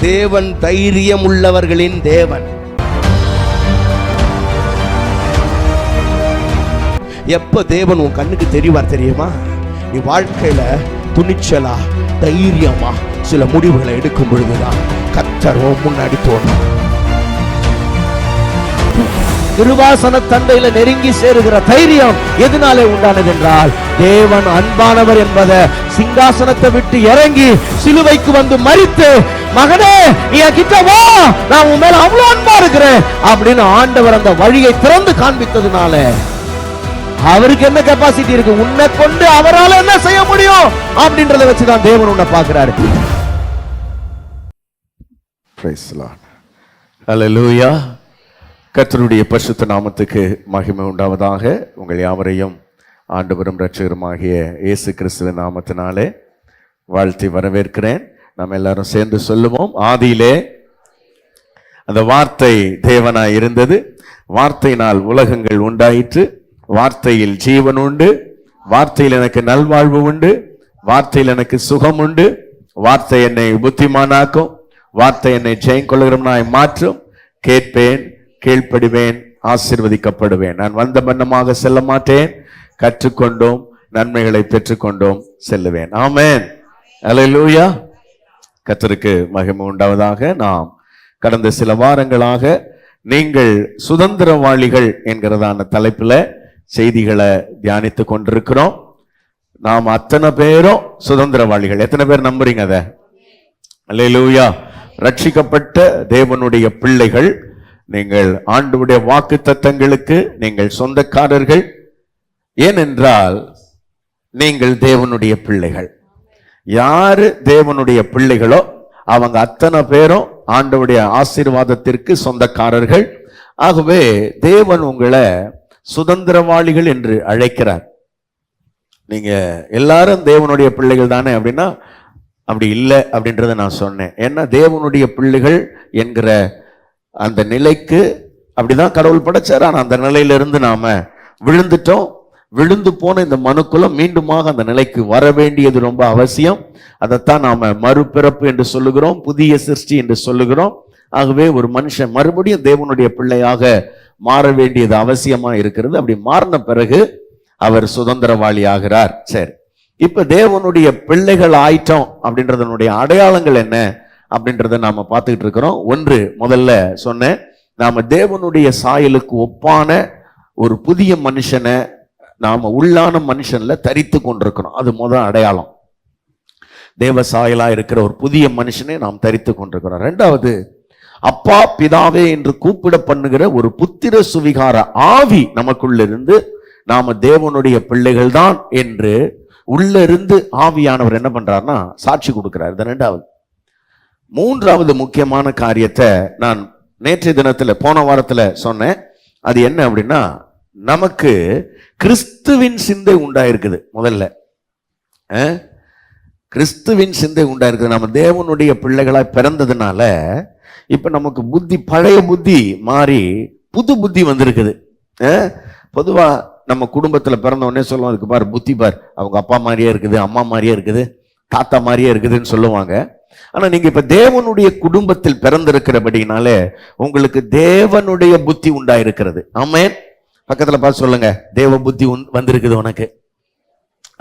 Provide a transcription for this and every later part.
தேவன் தைரியம் உள்ளவர்களின் தேவன். எப்ப தேவன் உன் கண்ணுக்கு தெரிவார் தெரியுமா? நீ வாழ்க்கையில துணிச்சலா தைரியமா சில முடிவுகளை எடுக்கும் பொழுதுதான் கர்த்தர் முன்னாடி தோணும். கிருபாசன தண்டையில நெருங்கி சேருகிற தைரியம் எதனாலே உண்டானது என்றால், தேவன் அன்பானவர் என்பதை சிங்காசனத்தை விட்டு இறங்கி சிலுவைக்கு வந்து மரித்து, மகனே நீ கிட்ட வா, நான் உன் மேல அவ்வளவு அன்பா இருக்கிறேன் அப்படின்னு ஆண்டவர் அந்த வழியை திறந்து காண்பித்ததுனால அவருக்கு என்ன கெப்பாசிட்டி இருக்கு, உன்னை கொண்டு அவரால் என்ன செய்ய முடியும் அப்படின்றத வச்சுதான் தேவன் உன்னை பார்க்கிறாரு. Praise the Lord. Hallelujah. கர்த்தருடைய பரிசுத்த நாமத்துக்கு மகிமை உண்டாவதாக. உங்கள் யாவரையும் ஆண்டவரும் இரட்சகருமாகிய இயேசு கிறிஸ்துவின் நாமத்தினாலே வாழ்த்தி வரவேற்கிறேன். நாம் எல்லாரும் சேர்ந்து சொல்லுவோம், ஆதியிலே அந்த வார்த்தை தேவனாய் இருந்தது, வார்த்தையினால் உலகங்கள் உண்டாயிற்று, வார்த்தையில் ஜீவன் உண்டு, வார்த்தையில் எனக்கு நல்வாழ்வு உண்டு, வார்த்தையில் எனக்கு சுகம் உண்டு, வார்த்தை என்னை புத்திமானாக்கும், வார்த்தை என்னை ஜெயங்கொள்கிறவனாய் மாற்றும், கேட்பேன், கீழ்ப்படிவேன், ஆசீர்வதிக்கப்படுவேன், நான் வந்த வண்ணமாக செல்ல மாட்டேன், கற்றுக்கொண்டோம் நன்மைகளை பெற்றுக்கொண்டோம் செல்லுவேன். ஆமென். அல்லேலூயா. கர்த்தருக்கு மகிமை உண்டாவதாக. நாம் கடந்த சில வாரங்களாக நீங்கள் சுதந்திரவாளிகள் என்கிறதான தலைப்பில் செய்திகளை தியானித்து கொண்டிருக்கிறோம். நாம் அத்தனை பேரும் சுதந்திரவாளிகள். எத்தனை பேர் நம்புறீங்க அதை? அல்லேலூயா. ரட்சிக்கப்பட்ட தேவனுடைய பிள்ளைகள் நீங்கள், ஆண்டவருடைய வாக்கு தத்தங்களுக்கு நீங்கள் சொந்தக்காரர்கள். ஏனென்றால் நீங்கள் தேவனுடைய பிள்ளைகள். யாரு தேவனுடைய பிள்ளைகளோ அவங்க அத்தனை பேரும் ஆண்டவருடைய ஆசீர்வாதத்திற்கு சொந்தக்காரர்கள். ஆகவே தேவன் உங்களை சுதந்திரவாளிகள் என்று அழைக்கிறார். நீங்க எல்லாரும் தேவனுடைய பிள்ளைகள் தானே அப்படின்னா அப்படி இல்லை அப்படின்றத நான் சொன்னேன். ஏன்னா தேவனுடைய பிள்ளைகள் என்கிற அந்த நிலைக்கு அப்படிதான் கடவுள் படைச்சார். ஆனால் அந்த நிலையிலிருந்து நாம விழுந்துட்டோம். விழுந்து போன இந்த மனுக்குலம் மீண்டுமாக அந்த நிலைக்கு வர வேண்டியது ரொம்ப அவசியம். அதைத்தான் நாம மறுபிறப்பு என்று சொல்லுகிறோம், புதிய சிருஷ்டி என்று சொல்லுகிறோம். ஆகவே ஒரு மனுஷன் மறுபடியும் தேவனுடைய பிள்ளையாக மாற வேண்டியது அவசியமா இருக்கிறது. அப்படி மாறின பிறகு அவர் சுதந்திரவாளி ஆகிறார். சரி, இப்ப தேவனுடைய பிள்ளைகள் ஆயிட்டோம் அப்படின்றதனுடைய அடையாளங்கள் என்ன அப்படின்றத நாம பார்த்துக்கிட்டு இருக்கிறோம். ஒன்று, முதல்ல சொன்னேன், நாம தேவனுடைய சாயலுக்கு ஒப்பான ஒரு புதிய மனுஷனை நாம உள்ளான மனுஷன்ல தரித்து கொண்டிருக்கிறோம். அது முதல் அடையாளம். தேவ சாயலா இருக்கிற ஒரு புதிய மனுஷனை நாம் தரித்து கொண்டிருக்கிறோம். ரெண்டாவது, அப்பா பிதாவே என்று கூப்பிட பண்ணுகிற ஒரு புத்திர சுவிகார ஆவி நமக்குள்ள இருந்து நாம தேவனுடைய பிள்ளைகள் தான் என்று உள்ள இருந்து ஆவியானவர் என்ன பண்றாருன்னா சாட்சி கொடுக்கிறார். இது ரெண்டாவது. மூன்றாவது முக்கியமான காரியத்தை நான் நேற்றைய தினத்துல போன வாரத்துல சொன்னேன். அது என்ன அப்படின்னா, நமக்கு கிறிஸ்துவின் சிந்தை உண்டாயிருக்குது. முதல்ல கிறிஸ்துவின் சிந்தை உண்டாயிருக்குது. நம்ம தேவனுடைய பிள்ளைகளாய் பிறந்ததுனால இப்ப நமக்கு புத்தி, பழைய புத்தி மாறி புது புத்தி வந்திருக்குது. பொதுவா நம்ம குடும்பத்துல பிறந்த உடனே சொல்லுவோம், அதுக்கு பாரு புத்தி பார், அவங்க அப்பா மாதிரியே இருக்குது, அம்மா மாதிரியே இருக்குது, தாத்தா மாதிரியே இருக்குதுன்னு சொல்லுவாங்க. ஆனா நீங்க இப்ப தேவனுடைய குடும்பத்தில் பிறந்திருக்கிறபடினாலே உங்களுக்கு தேவனுடைய புத்தி உண்டாயிருக்கிறது. ஆமென். பக்கத்துல பார்த்து சொல்லுங்க, தேவ புத்தி வந்திருக்குது உனக்கு.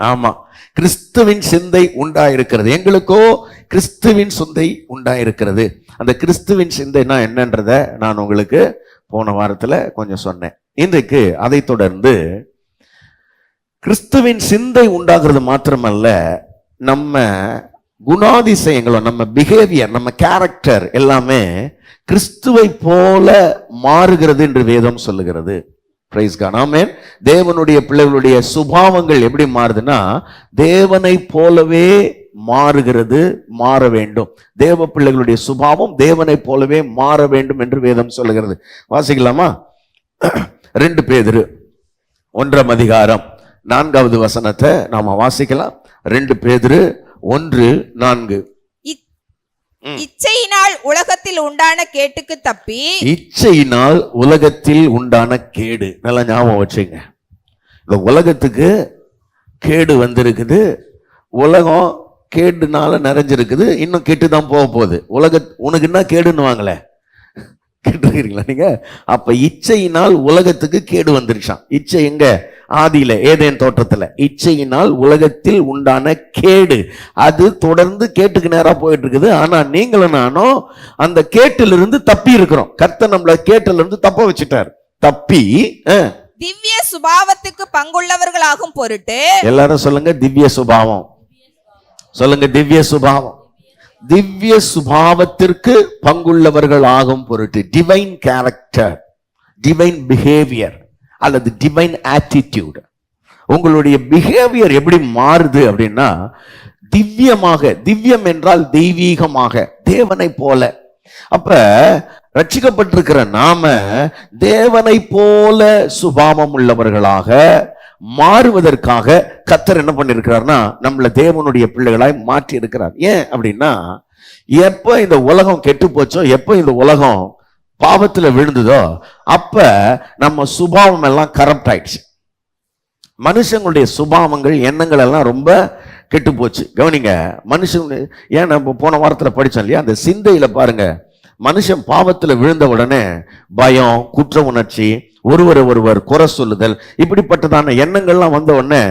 ஆமா, கிறிஸ்துவின் சிந்தை உண்டாயிருக்கிறது. எங்களுக்கோ கிறிஸ்துவின் சிந்தை உண்டாயிருக்கிறது. அந்த கிறிஸ்துவின் சிந்தைனா என்னன்றத நான் உங்களுக்கு போன வாரத்துல கொஞ்சம் சொன்னேன். இன்றைக்கு அதை தொடர்ந்து கிறிஸ்துவின் சிந்தை உண்டாகிறது மாத்திரமல்ல, நம்ம குணாதிசயங்களும், நம்ம பிஹேவியர், நம்ம கேரக்டர் எல்லாமே கிறிஸ்துவை போல மாறுகிறது என்று வேதம் சொல்லுகிறது. Praise God. ஆமென். தேவனுடைய பிள்ளைகளுடைய சுபாவங்கள் எப்படி மாறுதுன்னா தேவனை போலவே மாறுகிறது, மாற வேண்டும். தேவ பிள்ளைகளுடைய சுபாவம் தேவனை போலவே மாற வேண்டும் என்று வேதம் சொல்லுகிறது. வாசிக்கலாமா? 2 பேதுரு 1:4 நாம வாசிக்கலாம். 2 பேதுரு 1:4. இச்சையினால் உலகத்தில் உண்டான கேட்டுக்கு தப்பி, இச்சையினால் உலகத்தில் உண்டான கேடு. நல்லா ஞாபகம் வச்சுங்க. இந்த உலகத்துக்கு கேடு வந்திருக்குது. உலகம் கேடுனால நிறைஞ்சிருக்குது, இன்னும் கெட்டு தான் போக போகுது. உனக்கு என்ன கேடுன்னு வாங்கல கேட்டுருக்கீங்களா நீங்க? அப்ப இச்சையினால் உலகத்துக்கு கேடு வந்துருச்சான். இச்சை எங்க? ஆதியில ஏதேன் தோட்டத்துல. இச்சையினால் உலகத்தில் உண்டான கேடு, அது தொடர்ந்து கேட்டுக்கு நேரா போயிட்டு இருக்குது. ஆனா நீங்களும் நானும் அந்த கேட்டிலிருந்து தப்பி இருக்கிறோம். கர்த்தர் நம்மள கேட்டிலிருந்து தப்ப வச்சுட்டார். தப்பி திவ்ய சுபாவத்துக்கு பங்குள்ளவர்களாகும் பொருட்டு. எல்லாரும் சொல்லுங்க திவ்ய சுபாவம். சொல்லுங்க திவ்ய சுபாவம். திவ்ய சுபாவத்திற்கு பங்குள்ளவர்கள் ஆகும் பொருட்டு, டிவைன் கேரக்டர், டிவைன் பிஹேவியர் அல்லது டிவைன் ஆட்டிடியூட். உங்களுடைய பிஹேவியர் எப்படி மாறுது அப்படின்னா, திவ்யமாக, திவ்யம் என்றால் தெய்வீகமாக, தேவனை போல. அப்ப ரட்சிக்கப்பட்டிருக்கிற நாம தேவனை போல சுபாவம் உள்ளவர்களாக மாறுவதற்காக கர்த்தர் என்ன பண்ணிருக்கிறார்னா, நம்மள தேவனுடைய பிள்ளைகளாய் மாற்றி இருக்கிறார். ஏன் அப்படின்னா, எப்ப இந்த உலகம் கெட்டு போச்சோ, எப்ப இந்த உலகம் பாவத்துல விழுந்ததோ, அப்ப நம்ம சுபாவம் எல்லாம் கரப்ட் ஆயிடுச்சு. மனுஷங்களுடைய சுபாவங்கள், எண்ணங்கள் எல்லாம் ரொம்ப கெட்டு போச்சு. கவனிங்க, மனுஷன் ஏன் நம்ம போன வாரத்துல படிச்சோம் இல்லையா, அந்த சிந்தையில பாருங்க, மனுஷன் பாவத்துல விழுந்த உடனே பயம், குற்ற உணர்ச்சி, ஒருவர் குறை சொல்லுதல், இப்படிப்பட்டதான எண்ணங்கள்லாம் வந்த உடனே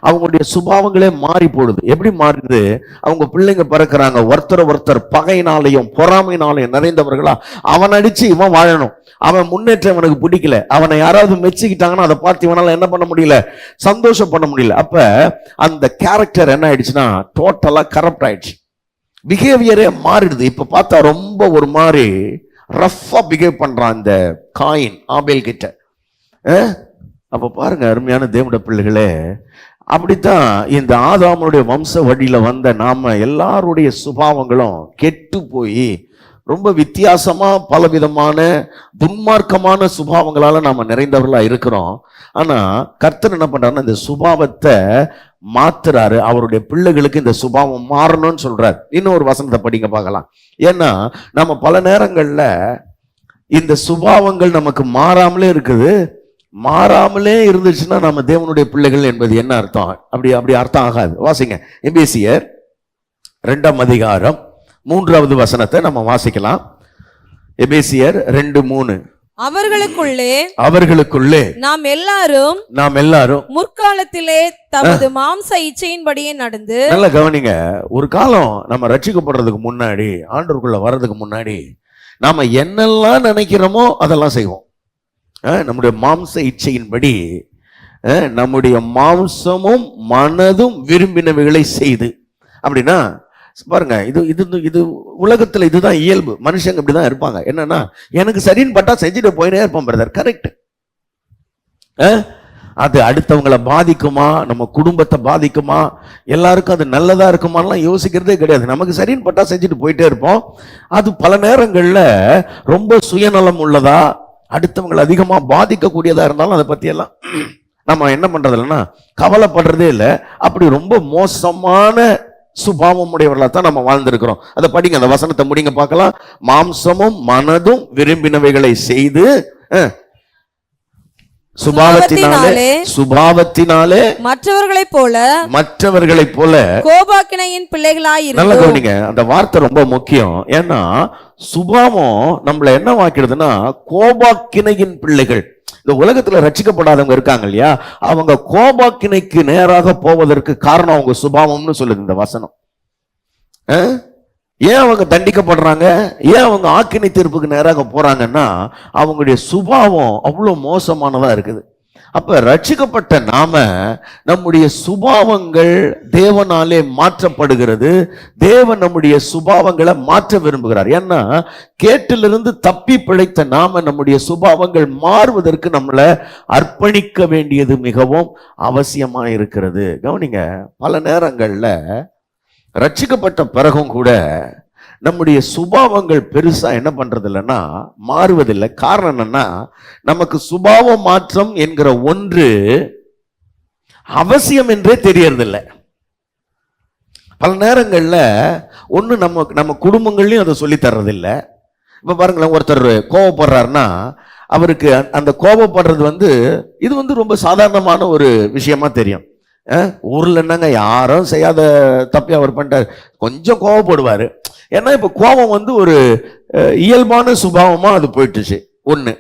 அவங்களுடைய சுபாவங்களே மாறி போடுது. எப்படி மாறுது? அவங்க பிள்ளைங்க பிறக்கிறாங்க, ஒருத்தர் பகையினாலையும் பொறாமையினாலையும் நிறைந்தவர்களா. அவன் அடிச்சு இவன் வாழணும், அவன் முன்னேற்றம் அவனுக்கு பிடிக்கல, அவனை யாராவது மெச்சிக்கிட்டாங்கன்னா அதை பார்த்து இவனால என்ன பண்ண முடியல, சந்தோஷம் பண்ண முடியல. அப்ப அந்த கேரக்டர் என்ன ஆயிடுச்சுன்னா டோட்டலா கரப்ட் ஆயிடுச்சு. பிஹேவியரே மாறிடுது. இப்ப பார்த்தா ரொம்ப ஒரு மாதிரி ரஃபா பிஹேவ் பண்றான் இந்த காயின் ஆபேல் கிட்ட. அப்ப பாருங்க அருமையான தேவனுடைய பிள்ளைகளே, அப்படித்தான் இந்த ஆதாமுடைய வம்ச வழியில வந்த நாம எல்லாருடைய சுபாவங்களும் கெட்டு போய் ரொம்ப வித்தியாசமா பலவிதமான துன்மார்க்கமான சுபாவங்களால நாம நிறைந்தவர்களா இருக்கிறோம். ஆனா கர்த்தர் என்ன பண்றாருன்னா, இந்த சுபாவத்தை மாத்துறாரு. அவருடைய பிள்ளைகளுக்கு இந்த சுபாவம் மாறணும்னு சொல்றாரு. இன்னொரு வசனத்தை படிங்க பார்க்கலாம். ஏன்னா நம்ம பல நேரங்கள்ல இந்த சுபாவங்கள் நமக்கு மாறாமலே இருக்குது. மாறாமலே இருந்துச்சுன்னா நம்ம தேவனுடைய பிள்ளைகள் என்பது என்ன அர்த்தம்? அப்படி அர்த்தம் ஆகாது. வாசிங்க, எபேசியர் 2ஆம் அதிகாரம் 3வது வசனத்தை நம்ம வாசிக்கலாம். எபேசியர் 2:3. அவர்களுக்குள்ளே நாம் எல்லாரும் முற்காலத்திலே தமது மாம்ச இச்சையின்படியே நடந்து. நல்லா கவனிங்க, ஒரு காலம் நம்ம ரட்சிக்கப்படுறதுக்கு முன்னாடி, ஆண்டவருக்குள்ள வர்றதுக்கு முன்னாடி நாம என்னெல்லாம் நினைக்கிறோமோ அதெல்லாம் செய்வோம். நம்முடைய மாம்ச இச்சையின்படி நம்முடைய மாம்சமும் மனதும் விரும்பினவைகளை செய்து. அப்படின்னா பாருங்க, இது உலகத்துல இதுதான் இயல்பு. மனுஷங்க இப்படிதான் இருப்பாங்க. என்னன்னா, எனக்கு சரின்னு பட்டா செஞ்சுட்டு போயினே இருப்போம் பிரதர். கரெக்ட். அது அடுத்தவங்களை பாதிக்குமா, நம்ம குடும்பத்தை பாதிக்குமா, எல்லாருக்கும் அது நல்லதா இருக்குமான்லாம் யோசிக்கிறதே கிடையாது. நமக்கு சரின்னு பட்டா செஞ்சுட்டு போயிட்டே இருப்போம். அது பல நேரங்கள்ல ரொம்ப சுயநலம் உள்ளதா, அடுத்தவங்களை அதிகமா பாதிக்கக்கூடியதா இருந்தாலும் அதை பத்தி எல்லாம் நம்ம என்ன பண்றது இல்லைன்னா கவலைப்படுறதே இல்லை. அப்படி ரொம்ப மோசமான சுபாவம் உடையவர்களா தான் நம்ம வாழ்ந்திருக்கிறோம். அதை படிங்க, அந்த வசனத்தை முடிங்க பார்க்கலாம். மாம்சமும் மனதும் விரும்பினவைகளை செய்து சுபாவத்தினாலே மற்றவர்களைப் போல கோபாக்கினையின் பிள்ளைகளாய். நல்ல கவனிங்க, அந்த வார்த்தை ரொம்ப முக்கியம். ஏன்னா சுபாவம் நம்மள என்ன வாக்கிடுதுன்னா கோபாக்கினையின் பிள்ளைகள். இந்த உலகத்துல ரட்சிக்கப்படாதவங்க இருக்காங்க இல்லையா, அவங்க கோபாக்கினைக்கு நேராக போவதற்கு காரணம் அவங்க சுபாவம்னு சொல்லுது இந்த வசனம். ஏன் அவங்க தண்டிக்கப்படுறாங்க, ஏன் அவங்க ஆக்கினை தீர்ப்புக்கு நேராக போறாங்கன்னா அவங்களுடைய சுபாவம் அவ்வளவு மோசமானதா இருக்குது. அப்ப ரட்சிக்கப்பட்ட நாம நம்முடைய சுபாவங்கள் தேவனாலே மாற்றப்படுகிறது. தேவன் நம்முடைய சுபாவங்களை மாற்ற விரும்புகிறார். ஏன்னா கேட்டிலிருந்து தப்பி பிழைத்த நாம நம்முடைய சுபாவங்கள் மாறுவதற்கு நம்மளை அர்ப்பணிக்க வேண்டியது மிகவும் அவசியமா இருக்கிறது. கவனிங்க, பல நேரங்கள்ல ரட்சிக்கப்பட்ட பிறகும் கூட நம்முடைய சுபாவங்கள் பெருசா என்ன பண்றது இல்லைன்னா மாறுவதில்லை. காரணம் என்னன்னா, நமக்கு சுபாவ மாற்றம் என்கிற ஒன்று அவசியம் என்றே தெரியறதில்லை. பல நேரங்கள்ல ஒண்ணு நம்ம குடும்பங்கள்லயும் அதை சொல்லி தர்றதில்லை. இப்ப பாருங்களேன், ஒருத்தர் கோபப்படுறாருன்னா அவருக்கு அந்த கோபப்படுறது இது ரொம்ப சாதாரணமான ஒரு விஷயமா தெரியும். ஊர்ல என்னங்க யாரும் செய்யாத தப்பி அவர் பண்ணிட்டார், கொஞ்சம் கோவப்படுவாரு. ஏன்னா இப்ப கோபம் வந்து ஒரு இயல்பான சுபாவமா அது போயிட்டுச்சு. ஒண்ணு,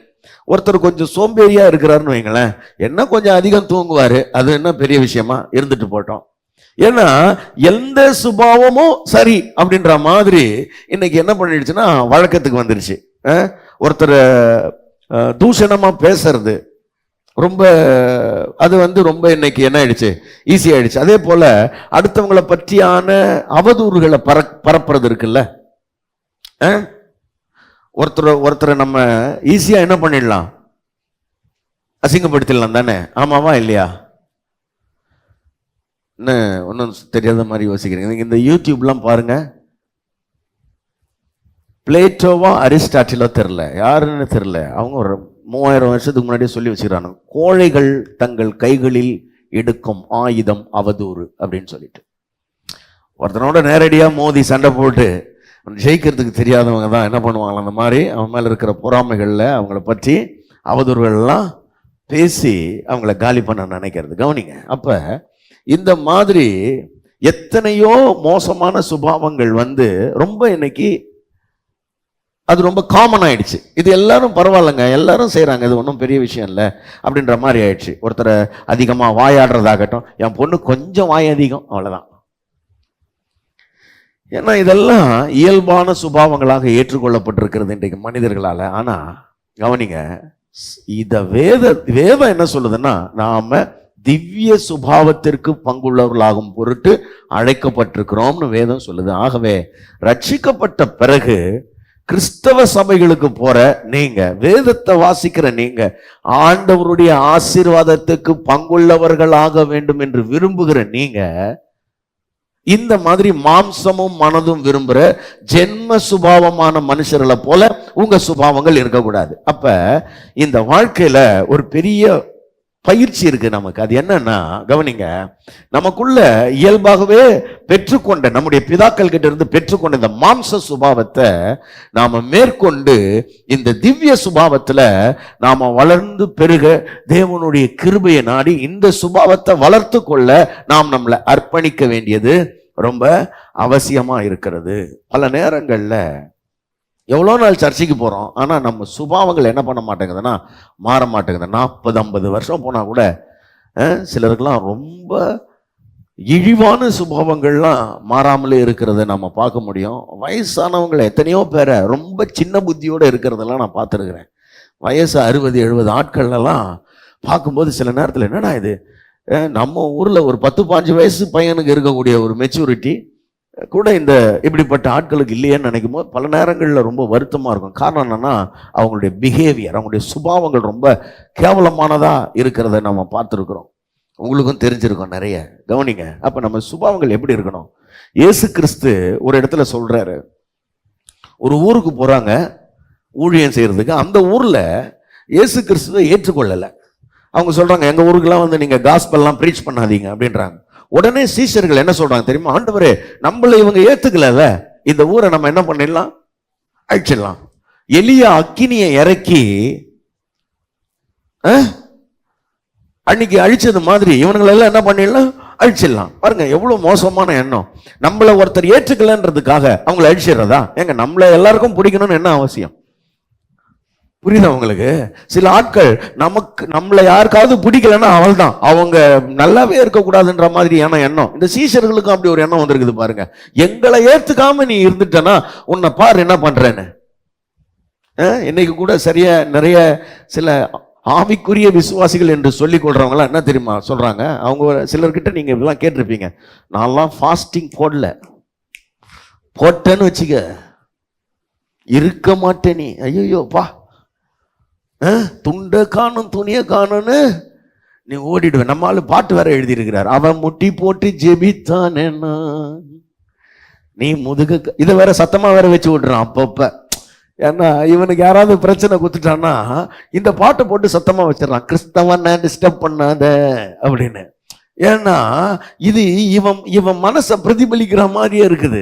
ஒருத்தர் கொஞ்சம் சோம்பேறியா இருக்கிறாருன்னு வைங்களேன், என்ன கொஞ்சம் அதிகம் தூங்குவாரு, அது என்ன பெரிய விஷயமா, இருந்துட்டு போட்டோம். ஏன்னா எந்த சுபாவமும் சரி அப்படின்ற மாதிரி இன்னைக்கு என்ன பண்ணிடுச்சுன்னா வழக்கத்துக்கு வந்துருச்சு. ஒருத்தர் தூஷணமா பேசுறது ரொம்ப, அது வந்து ரொம்ப இன்னைக்கு என்ன ஆயிடுச்சு, ஈஸி ஆயிடுச்சு. அதே போல அடுத்தவங்களை பற்றியான அவதூறுகளை பரப்புறது இருக்குல்ல. ஒருத்தரை நம்ம ஈஸியா என்ன பண்ணிடலாம், அசிங்கப்படுத்திடலாம் தானே, ஆமாவா இல்லையா? என்ன ஒன்றும் தெரியாத மாதிரி யோசிக்கிறீங்க. இந்த யூடியூப்லாம் பாருங்க, பிளேட்டோவா அரிஸ்டாட்டிலோ தெரில, யாருன்னு தெரில, அவங்க ஒரு 3000 வருஷத்துக்கு முன்னாடியே சொல்லி வச்சுக்கிறாங்க, கோழைகள் தங்கள் கைகளில் எடுக்கும் ஆயுதம் அவதூறு அப்படின்னு சொல்லிட்டு. ஒருத்தனோட நேரடியாக மோதி சண்டை போட்டு ஜெயிக்கிறதுக்கு தெரியாதவங்க தான் என்ன பண்ணுவாங்களா, அந்த மாதிரி அவன் மேலே இருக்கிற பொறாமைகளில் அவங்கள பற்றி அவதூறுகள்லாம் பேசி அவங்கள காலி பண்ண நினைக்கிறது. கவனிங்க, அப்போ இந்த மாதிரி எத்தனையோ மோசமான சுபாவங்கள் வந்து ரொம்ப இன்னைக்கு அது ரொம்ப காமன் ஆயிடுச்சு. இது எல்லாரும் பரவாயில்லைங்க, எல்லாரும் செய்யறாங்க, இது ஒன்றும் பெரிய விஷயம் இல்லை அப்படின்ற மாதிரி ஆயிடுச்சு. ஒருத்தரை அதிகமாக வாயாடுறதாகட்டும், என் பொண்ணு கொஞ்சம் வாய் அதிகம், அவ்வளோதான். ஏன்னா இதெல்லாம் இயல்பான சுபாவங்களாக ஏற்றுக்கொள்ளப்பட்டிருக்கிறது இன்றைக்கு மனிதர்களால். ஆனால் கவனிங்க, இத வேதம் என்ன சொல்லுதுன்னா, நாம திவ்ய சுபாவத்திற்கு பங்குள்ளவர்களாகும் பொருட்டு அழைக்கப்பட்டிருக்கிறோம்னு வேதம் சொல்லுது. ஆகவே ரட்சிக்கப்பட்ட பிறகு கிறிஸ்தவ சபைகளுக்கு போற நீங்க, வேதத்தை வாசிக்கிற நீங்க, ஆண்டவருடைய ஆசீர்வாதத்துக்கு பங்குள்ளவர்களாக வேண்டும் என்று விரும்புகிற நீங்க, இந்த மாதிரி மாம்சமும் மனதும் விரும்புற ஜென்ம சுபாவமான மனுஷர்களை போல உங்க சுபாவங்கள் இருக்கக்கூடாது. அப்ப இந்த வாழ்க்கையில ஒரு பெரிய பயிற்சி இருக்கு நமக்கு. அது என்னன்னா, கவனிங்க, நமக்குள்ள இயல்பாகவே பெற்றுக்கொண்ட, நம்முடைய பிதாக்கள் கிட்ட இருந்து பெற்றுக்கொண்ட இந்த மாம்ச சுபாவத்தை நாம மேற்கொண்டு இந்த திவ்ய சுபாவத்துல நாம வளர்ந்து பெருக தேவனுடைய கிருபையை நாடி இந்த சுபாவத்தை வளர்த்து கொள்ள நாம் நம்மளை அர்ப்பணிக்க வேண்டியது ரொம்ப அவசியமா இருக்கிறது. பல நேரங்கள்ல எவ்வளோ நாள் சர்ச்சைக்கு போகிறோம், ஆனால் நம்ம சுபாவங்கள் என்ன பண்ண மாட்டேங்குதுன்னா மாற மாட்டேங்குது. 40-50 வருஷம் போனால் கூட சிலருக்கெல்லாம் ரொம்ப இழிவான சுபாவங்கள்லாம் மாறாமலே இருக்கிறத நம்ம பார்க்க முடியும். வயசானவங்களை எத்தனையோ பேரை ரொம்ப சின்ன புத்தியோடு இருக்கிறதெல்லாம் நான் பார்த்துருக்குறேன். வயசு 60-70 ஆட்கள்லாம் பார்க்கும்போது சில நேரத்தில் என்னடா இது, நம்ம ஊரில் ஒரு 10-15 வயசு பையனுக்கு இருக்கக்கூடிய ஒரு மெச்சூரிட்டி கூட இந்த இப்படிப்பட்ட ஆட்களுக்கு இல்லையேன்னு நினைக்கும் போது பல நேரங்களில் ரொம்ப வருத்தமாக இருக்கும். காரணம் என்னன்னா, அவங்களுடைய பிஹேவியர், அவங்களுடைய சுபாவங்கள் ரொம்ப கேவலமானதாக இருக்கிறத நம்ம பார்த்துருக்குறோம். உங்களுக்கும் தெரிஞ்சிருக்கோம் நிறைய. கவனிங்க, அப்போ நம்ம சுபாவங்கள் எப்படி இருக்கணும்? இயேசு கிறிஸ்து ஒரு இடத்துல சொல்றாரு, ஒரு ஊருக்கு போகிறாங்க ஊழியம் செய்கிறதுக்கு. அந்த ஊரில் இயேசு கிறிஸ்துவை ஏற்றுக்கொள்ளலை. அவங்க சொல்கிறாங்க, எங்கள் ஊருக்கெல்லாம் வந்து நீங்கள் காஸ்பெல்லாம் ப்ரீச் பண்ணாதீங்க அப்படின்றாங்க. உடனே சீஷர்கள் என்ன சொல்றாங்க தெரியுமா? ஆண்டவரே, நம்மளை இவங்க ஏத்துக்கல, இந்த ஊரை நம்ம என்ன பண்ணிடலாம், அழிச்சிடலாம். எலியா அக்கினியை இறக்கி அன்னைக்கு அழிச்சது மாதிரி இவங்களெல்லாம் என்ன பண்ணிடலாம், அழிச்சிடலாம். பாருங்க எவ்வளவு மோசமான எண்ணம். நம்மளை ஒருத்தர் ஏற்றுக்கலன்றதுக்காக அவங்களை அழிச்சிடுறதா? ஏங்க, நம்மளை எல்லாருக்கும் பிடிக்கணும்னு என்ன அவசியம்? புரியுதா உங்களுக்கு? சில ஆட்கள் நமக்கு, நம்மளை யாருக்காவது பிடிக்கலன்னா அவள் தான், அவங்க நல்லாவே இருக்கக்கூடாதுன்ற மாதிரியான எண்ணம். இந்த சீஷர்களுக்கும் அப்படி ஒரு எண்ணம் வந்திருக்குது பாருங்க. எங்களை ஏத்துக்காம நீ இருந்துட்டனா உன்னை பாரு என்ன பண்றேன்னு. இன்னைக்கு கூட சரியா நிறைய சில ஆவிக்குரிய விசுவாசிகள் என்று சொல்லிக் கொள்றவங்களாம் என்ன தெரியுமா சொல்றாங்க? அவங்க சிலர்கிட்ட நீங்க இதெல்லாம் கேட்டிருப்பீங்க, நான்லாம் ஃபாஸ்டிங் போட்டேன்னு வச்சுக்க இருக்க மாட்டேன் நீ, ஐயோ பா, துண்டை காணும் துணியை காணும்னு நீ ஓடிடுவேன். நம்மளால பாட்டு வேற எழுதியிருக்கிறார், அவன் முட்டி போட்டு ஜெபித்தான் என்ன, நீ முதுகு, இதை வேற சத்தமா வேற வச்சு விடுறான் அப்பப்ப. ஏன்னா இவனுக்கு யாராவது பிரச்சனை கொடுத்துட்டான்னா இந்த பாட்டை போட்டு சத்தமா வச்சிடறான், கிறிஸ்தவனை டிஸ்டர்ப் பண்ணாத அப்படின்னு. ஏன்னா இது இவன் மனசை பிரதிபலிக்கிற மாதிரியே இருக்குது.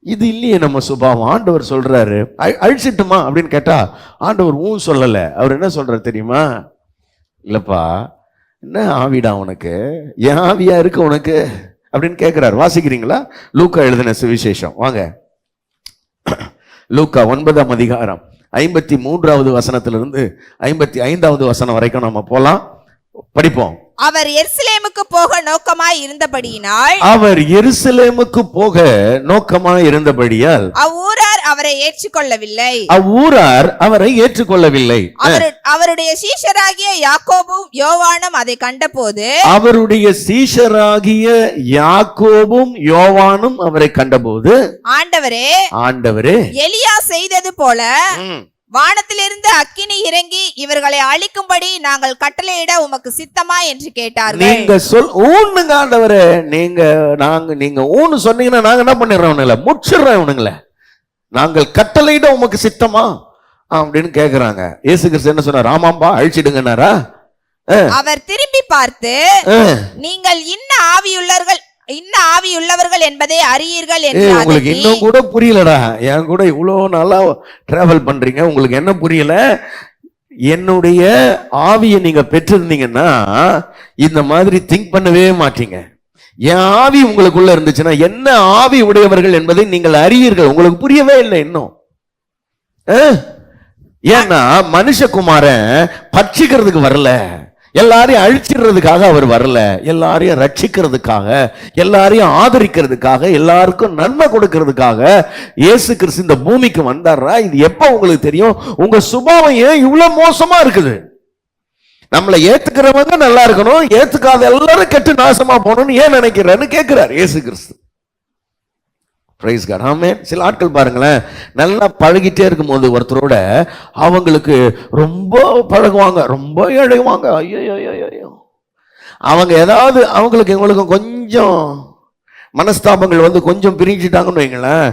இது இல்லையே நம்ம சுபாவம். ஆண்டவர் சொல்றாரு அழிச்சிட்டுமா அப்படின்னு கேட்டா ஆண்டவர் சொல்லல. அவர் என்ன சொல்றாரு தெரியுமா? இல்லப்பா, என்ன ஆவிடா உனக்கு, என் ஆவியா இருக்கு உனக்கு அப்படின்னு கேட்கிறார். வாசிக்கிறீங்களா? லூக்கா எழுதின சுவிசேஷம், வாங்க. லூக்கா 9ஆம் அதிகாரம் 53வது வசனத்திலிருந்து 55வது வசனம் வரைக்கும் நம்ம போலாம், படிப்போம். அவர் எருசலேமுக்கு போக நோக்கமாய் இருந்தபடியினால் அவ்வூரார் அவரை ஏற்றுக்கொள்ளவில்லை. அவருடைய சீஷராகிய யாக்கோபும் யோவானும் அதை கண்டபோது ஆண்டவரே, எலியா செய்தது போல வானத்திலிருந்து அக்கினி இறங்கி இவர்களை அழிக்கும்படி நாங்கள் கட்டளையிட உமக்கு சித்தமா என்று கேட்டார்கள். நீங்க ஊனுங்க ஆண்டவரே, நீங்க ஊன்னு சொன்னீங்கன்னா நாங்க என்ன பண்ணிடுறோம், முச்சிடுறோம் இவனுங்களே, நாங்கள் கட்டளையிட உமக்கு சித்தமா அப்படின்னு கேக்குறாங்க. இயேசு கிறிஸ்து என்ன சொன்னார்? ஆமாம்பா, அழிச்சிடுங்கன்னாரா? அவர் திரும்பி பார்த்து, நீங்கள் இன்ன ஆவியுள்ளவர்கள் என்பதை அறியீர்கள் என்று. உங்களுக்கு இன்னும் கூட புரியலடா, என் கூட இவ்வளவு நாளா டிராவல் பண்றீங்க, உங்களுக்கு என்ன புரியல? என்னுடைய ஆவியை நீங்க பெற்றிருந்தீங்கன்னா இந்த மாதிரி திங்க் பண்ணவே மாட்டீங்க. என் ஆவி உங்களுக்குள்ள இருந்துச்சுன்னா என்ன ஆவி உடையவர்கள் என்பதை நீங்கள் அறியீர்கள். உங்களுக்கு புரியவே இல்லை இன்னும். ஏன்னா மனுஷகுமாரன் பட்சிக்கிறதுக்கு வரல, எல்லாரையும் அழிச்சிடுறதுக்காக அவர் வரல, எல்லாரையும் ரட்சிக்கிறதுக்காக, எல்லாரையும் ஆதரிக்கிறதுக்காக, எல்லாருக்கும் நன்மை கொடுக்கிறதுக்காக இயேசு கிறிஸ்து இந்த பூமிக்கு வந்தாரா? இது எப்ப உங்களுக்கு தெரியும்? உங்க சுபாவம் ஏன் இவ்வளவு மோசமா இருக்குது? நம்மளை ஏத்துக்கிறவங்க நல்லா இருக்கணும், ஏத்துக்காத எல்லாரும் கெட்டு நாசமா போகணும்னு ஏன் நினைக்கிறேன்னு கேட்கிறார் இயேசு கிறிஸ்து. பிரைஸ் காட், ஆமென். சில ஆட்கள் பாருங்களேன், நல்லா பழகிட்டே இருக்கும் போது ஒருத்தரோட அவங்களுக்கு ரொம்ப பழகுவாங்க, ரொம்ப இழகுவாங்க. ஐயோ, அவங்க ஏதாவது அவங்களுக்கு கொஞ்சம் மனஸ்தாபங்கள் வந்து கொஞ்சம் பிரிஞ்சுட்டாங்கன்னு வைங்களேன்,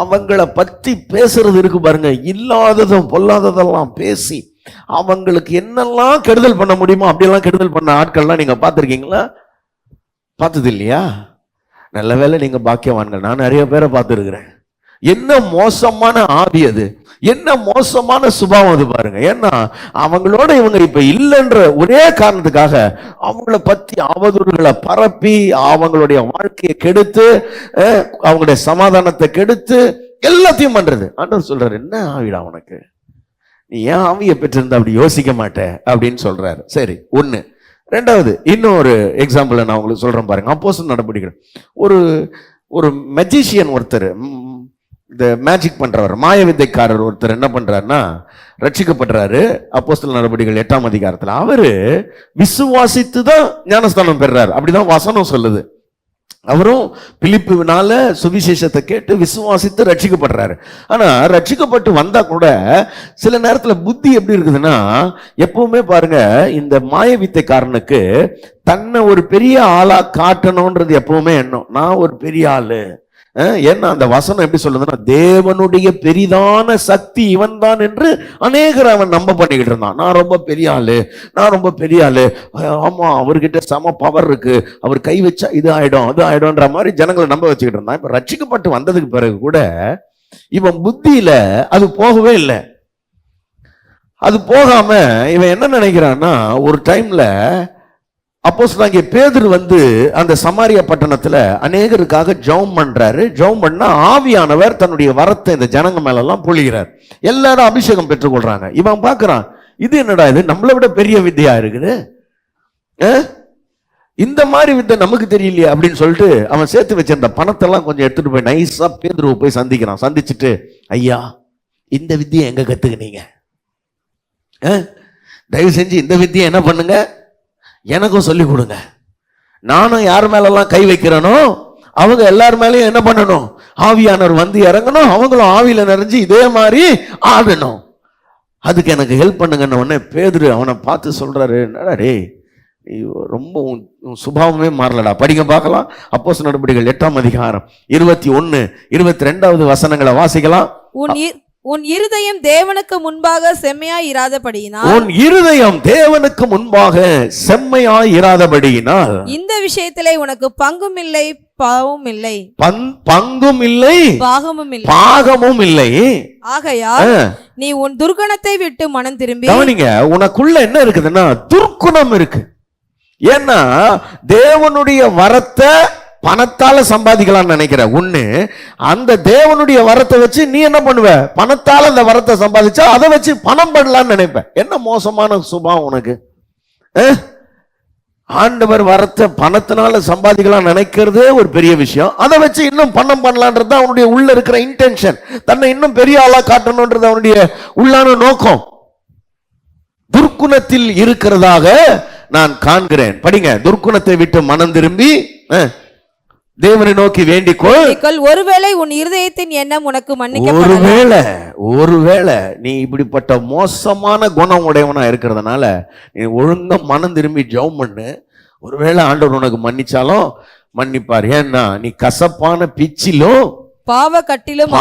அவங்கள பத்தி பேசுறது இருக்கு பாருங்க, இல்லாததும் பொல்லாததெல்லாம் பேசி அவங்களுக்கு என்னெல்லாம் கெடுதல் பண்ண முடியுமோ அப்படியெல்லாம் கெடுதல் பண்ண ஆட்கள்லாம் நீங்க பார்த்துருக்கீங்களா? பார்த்தது இல்லையா? நல்ல வேளை நீங்க பாக்கியவான்கள், நான் நிறைய பேரை பார்த்துருக்கிறேன். என்ன மோசமான ஆவி அது, என்ன மோசமான சுபாவம் அது பாருங்க. ஏன்னா அவங்களோட இவங்க இப்ப இல்லைன்ற ஒரே காரணத்துக்காக அவங்கள பத்தி அவதூறுகளை பரப்பி அவங்களுடைய வாழ்க்கையை கெடுத்து, அவங்களுடைய சமாதானத்தை கெடுத்து எல்லாத்தையும் பண்றது. ஆண்டவர் சொல்றாரு, என்ன ஆவிடா உனக்கு, நீ ஏன் ஆவியை பெற்றிருந்த அப்படி யோசிக்க மாட்டேன் அப்படின்னு சொல்றாரு. சரி, ஒண்ணு. ரெண்டாவது, இன்னொரு எக்ஸாம்பிள் நான் உங்களுக்கு சொல்றேன் பாருங்க. அப்போஸ்தலர் நடவடிக்கைகள், ஒரு மெஜிஷியன் ஒருத்தர், இந்த மேஜிக் பண்றவர், மாய வித்தைக்காரர் ஒருத்தர் என்ன பண்றாருன்னா ரட்சிக்கப்படுறாரு. அப்போஸ்தலர் நடவடிக்கைகள் 8ஆம் அதிகாரத்துல அவரு விசுவாசித்து தான் ஞானஸ்தானம் பெறாரு, அப்படிதான் வசனம் சொல்லுது. அவரும் பிலிப்புனால சுவிசேஷத்தை கேட்டு விசுவாசித்து ரட்சிக்கப்படுறாரு. ஆனா ரட்சிக்கப்பட்டு வந்தா கூட சில நேரத்துல புத்தி எப்படி இருக்குதுன்னா, எப்பவுமே பாருங்க, இந்த மாய வித்தைக்காரனுக்கு தன்னை ஒரு பெரிய ஆளா காட்டணும்ன்றது எப்பவுமே எண்ணம். நான் ஒரு பெரிய ஆளு. ஏன்னா அந்த வசனம் எப்படி சொல்லுதுன்னா, தேவனுடைய பெரிதான சக்தி இவன் தான் என்று அநேகர் அவன் நம்ப பண்ணிக்கிட்டு இருந்தான். நான் ரொம்ப பெரிய ஆளு, நான் ரொம்ப பெரிய ஆளு, ஆமா அவர்கிட்ட சம பவர் இருக்கு, அவர் கை வச்சா இது ஆயிடும் அது ஆயிடும்ன்ற மாதிரி ஜனங்களை நம்ப வச்சுக்கிட்டு இருந்தான். இப்ப ரட்சிக்கப்பட்டு வந்ததுக்கு பிறகு கூட இவன் புத்தியில அது போகவே இல்லை. அது போகாம இவன் என்ன நினைக்கிறான்னா, ஒரு டைம்ல அப்போஸ்தலனாகிய பேதுரு வந்து அந்த சமாரியா பட்டணத்துல அநேகருக்காக ஜெபம் பண்றாரு. ஜெபம் பண்ணா ஆவியானவர் தன்னுடைய வரத்தை இந்த ஜனங்க மேல எல்லாம் பொழிகிறார். எல்லாரும் அபிஷேகம் பெற்றுக்கொள்றாங்க. இவன் பாக்குறான், இது என்னடா இது, நம்மளை விட பெரிய வித்தையா இருக்குது, இந்த மாதிரி வித்தை நமக்கு தெரியலையே அப்படின்னு சொல்லிட்டு அவன் சேர்த்து வச்சிருந்த பணத்தெல்லாம் கொஞ்சம் எடுத்துட்டு போய் நைஸா பேதுருவை போய் சந்திக்கிறான். சந்திச்சுட்டு, ஐயா இந்த வித்தியை எங்க கத்துக்கினீங்க, தயவு செஞ்சு இந்த வித்தியை என்ன பண்ணுங்க, எனக்கும் சொல்லி கொடுங்க. நானும் யார் மேலெல்லாம் கை வைக்கிறேனோ அவங்க எல்லார் மேலேயும் என்ன பண்ணணும், ஆவியானவர் வந்து இறங்கணும், அவங்களும் ஆவியில நிறைஞ்சு இதே மாதிரி ஆடணும், அதுக்கு எனக்கு ஹெல்ப் பண்ணுங்கன்னு உடனே பேதுரு அவனை பார்த்து சொல்றாரு, என்னடா டேய் ரொம்ப சுபாவமே மாறலடா. படிங்க பார்க்கலாம். அப்போஸ்தலர் நடவடிக்கைகள் 8ஆம் அதிகாரம் 21, 22வது வசனங்களை வாசிக்கலாம். உன் இருதயம் தேவனுக்கு முன்பாக செம்மையாய் இராதபடியினால், உன் இருதயம் தேவனுக்கு முன்பாக செம்மையாய் இராதபடியினால் இந்த விஷயத்திலே உனக்கு பங்கும் இல்லை பாவமும் இல்லை, பங்கும் இல்லை பாகமும் இல்லை. ஆகையால் நீ உன் துர்க்குணத்தை விட்டு மனம் திரும்பி. கவனிங்க, உனக்குள்ள என்ன இருக்குதுன்னா துர்க்குணம் இருக்கு. ஏன்னா தேவனுடைய வரத்தை பணத்தால சம்பாதிக்கலாம் நினைக்கிற ஒண்ணு, அந்த தேவனுடைய வரத்தை வச்சு நீ என்ன பண்ணுவ, பணத்தால அந்த வரத்தை சம்பாதிச்சா அதை வச்சு பணம் பண்ணலாம்னு நினைப்ப. என்ன மோசமான சுபாவம் உனக்கு. ஆண்டவர் வரத்தை பணத்தினால சம்பாதிக்கலாம் நினைக்கிறதே ஒரு பெரிய விஷயம். அதை வச்சு இன்னும் பணம் பண்ணலான்றது அவனுடைய உள்ள இருக்கிற இன்டென்ஷன். தன்னை இன்னும் பெரிய ஆளா காட்டணும்ன்றது அவனுடைய உள்ளான நோக்கம். துர்க்குணத்தில் இருக்கிறதாக நான் காண்கிறேன். படிங்க, துர்க்குணத்தை விட்டு மனம் திரும்பி தேவனை நோக்கி வேண்டிக்கொள். ஒருவேளை உன் இருதயத்தின் எண்ணம் உனக்கு ஒருவேளை நீ இப்படிப்பட்ட மோசமான குணம் உடையவனா இருக்கிறதுனால நீ ஒழுங்கா மனம் திரும்பி ஜெபம் பண்ணு. ஒருவேளை ஆண்டவர் உனக்கு மன்னிச்சாலும் மன்னிப்பார். ஏன்னா நீ கசப்பான பிச்சிலும் பாவ கட்டிலும்